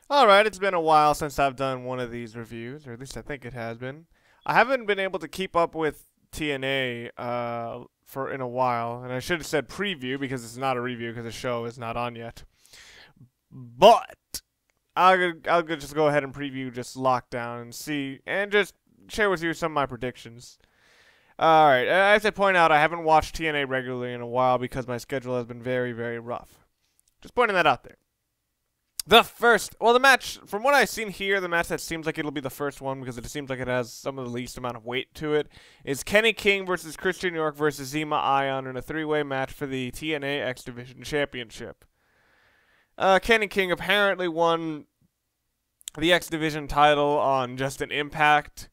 Alright, it's been a while since I've done one of these reviews, or at least I think it has been. I haven't been able to keep up with TNA for in a while, and I should have said preview because it's not a review because the show is not on yet. But I'll just go ahead and preview just Lockdown and see, and just share with you some of my predictions. Alright, as I point out, I haven't watched TNA regularly in a while because my schedule has been very, very rough. Just pointing that out there. The match, from what I've seen here, the match that seems like it'll be the first one because it seems like it has some of the least amount of weight to it, is Kenny King versus Christian York versus Zema Ion in a three-way match for the TNA X Division Championship. Kenny King apparently won the X Division title on just an Impact.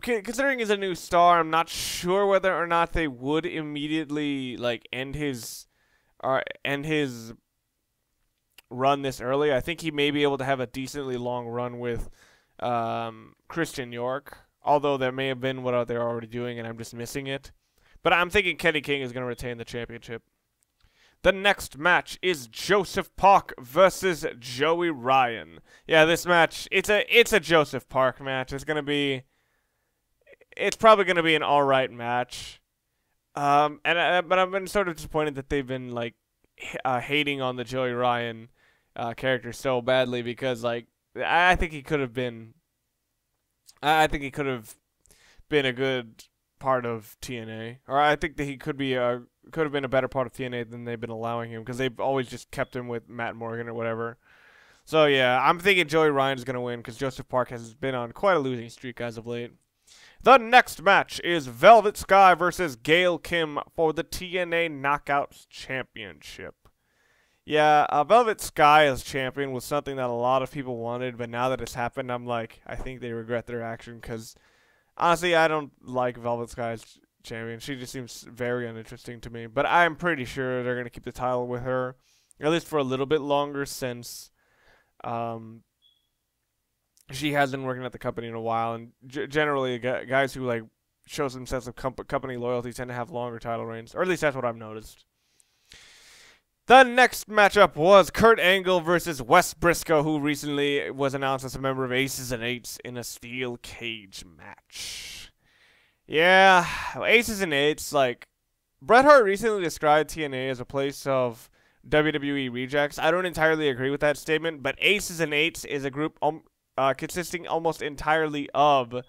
Considering he's a new star, I'm not sure whether or not they would immediately end his run this early. I think he may be able to have a decently long run with Christian York, although that may have been what they're already doing and I'm just missing it. But I'm thinking Kenny King is going to retain the championship. The next match is Joseph Park versus Joey Ryan. Yeah, this match, it's a Joseph Park match. It's probably going to be an alright match. But I've been sort of disappointed that they've been hating on the Joey Ryan character so badly because I think he could have been a good part of TNA, or I think that he could have been a better part of TNA than they've been allowing him because they've always just kept him with Matt Morgan or whatever. So yeah, I'm thinking Joey Ryan is gonna win because Joseph Park has been on quite a losing streak as of late. The next match is Velvet Sky versus Gail Kim for the TNA Knockouts Championship. Yeah, Velvet Sky as champion was something that a lot of people wanted, but now that it's happened, I think they regret their action because, honestly, I don't like Velvet Sky as champion. She just seems very uninteresting to me, but I'm pretty sure they're going to keep the title with her, at least for a little bit longer since she has been working at the company in a while, and generally guys who show some sense of company loyalty tend to have longer title reigns, or at least that's what I've noticed. The next matchup was Kurt Angle versus Wes Brisco, who recently was announced as a member of Aces and Eights in a steel cage match. Yeah, Aces and Eights, Bret Hart recently described TNA as a place of WWE rejects. I don't entirely agree with that statement, but Aces and Eights is a group consisting almost entirely of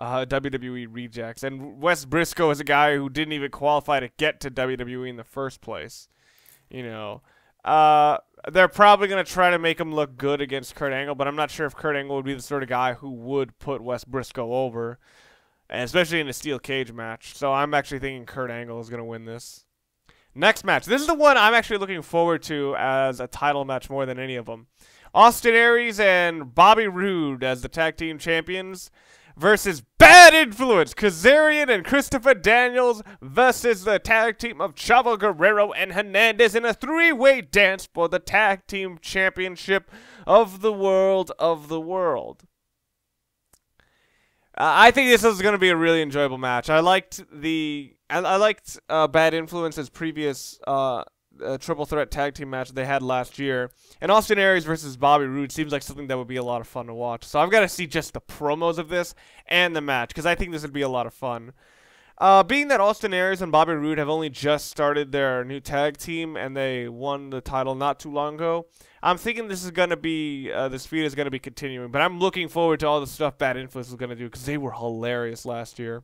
WWE rejects, and Wes Brisco is a guy who didn't even qualify to get to WWE in the first place. They're probably going to try to make him look good against Kurt Angle, but I'm not sure if Kurt Angle would be the sort of guy who would put Wes Brisco over, and especially in a steel cage match. So I'm actually thinking Kurt Angle is going to win this. Next match. This is the one I'm actually looking forward to as a title match more than any of them. Austin Aries and Bobby Roode as the tag team champions versus Bad Influence, Kazarian and Christopher Daniels versus the tag team of Chavo, Guerrero, and Hernandez in a three-way dance for the tag team championship of the world. I think this is going to be a really enjoyable match. I liked Bad Influence's previous triple threat tag team match they had last year, and Austin Aries versus Bobby Roode seems like something that would be a lot of fun to watch. So I've got to see just the promos of this and the match because I think this would be a lot of fun. Being that Austin Aries and Bobby Roode have only just started their new tag team and they won the title not too long ago, I'm thinking this is gonna be this feud is gonna be continuing. But I'm looking forward to all the stuff Bad Influence is gonna do because they were hilarious last year.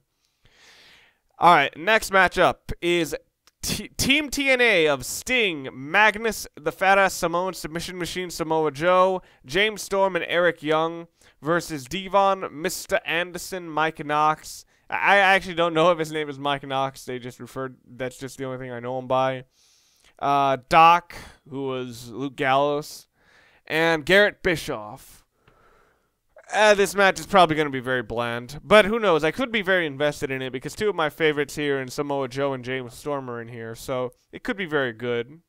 All right, next matchup is Team TNA of Sting, Magnus, the Fat-Ass Samoan Submission Machine Samoa Joe, James Storm, and Eric Young versus Devon, Mr. Anderson, Mike Knox. I actually don't know if his name is Mike Knox. They just that's just the only thing I know him by. Doc, who was Luke Gallows, and Garett Bischoff. This match is probably going to be very bland, but who knows? I could be very invested in it because two of my favorites here in Samoa Joe and James Storm are in here, so it could be very good.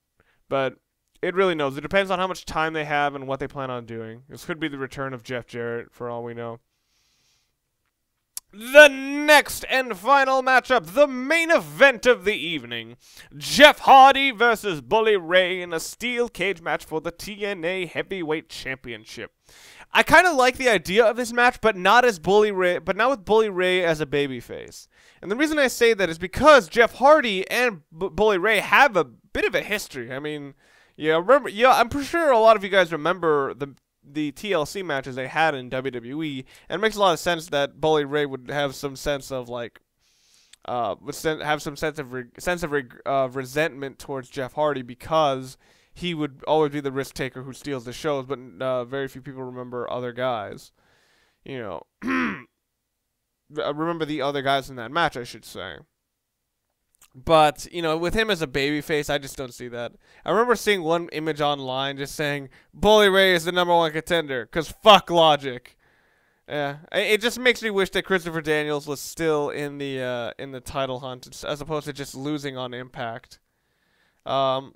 But it really knows. It depends on how much time they have and what they plan on doing. This could be the return of Jeff Jarrett, for all we know. The next and final matchup, the main event of the evening. Jeff Hardy versus Bully Ray in a steel cage match for the TNA Heavyweight Championship. I kind of like the idea of this match, but not with Bully Ray as a babyface. And the reason I say that is because Jeff Hardy and Bully Ray have a bit of a history. I mean, I'm pretty sure a lot of you guys remember the TLC matches they had in WWE, and it makes a lot of sense that Bully Ray would have some sense of like, have some sense of resentment towards Jeff Hardy because he would always be the risk taker who steals the shows, but very few people remember other guys. You know, remember the other guys in that match, I should say. But, you know, with him as a babyface, I just don't see that. I remember seeing one image online just saying, Bully Ray is the #1 contender, because fuck logic. Yeah, it just makes me wish that Christopher Daniels was still in the title hunt, as opposed to just losing on Impact. But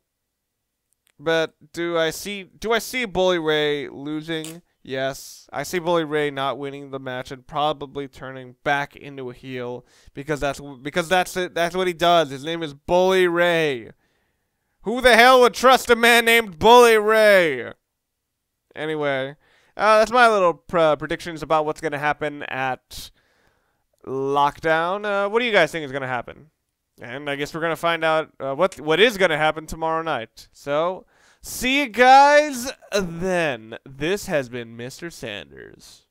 do I see Bully Ray losing? Yes, I see Bully Ray not winning the match and probably turning back into a heel because that's what he does. His name is Bully Ray. Who the hell would trust a man named Bully Ray? Anyway, that's my little predictions about what's gonna happen at Lockdown. What do you guys think is gonna happen? And I guess we're gonna find out what is gonna happen tomorrow night. So. See you guys then. This has been Mr. Sanders.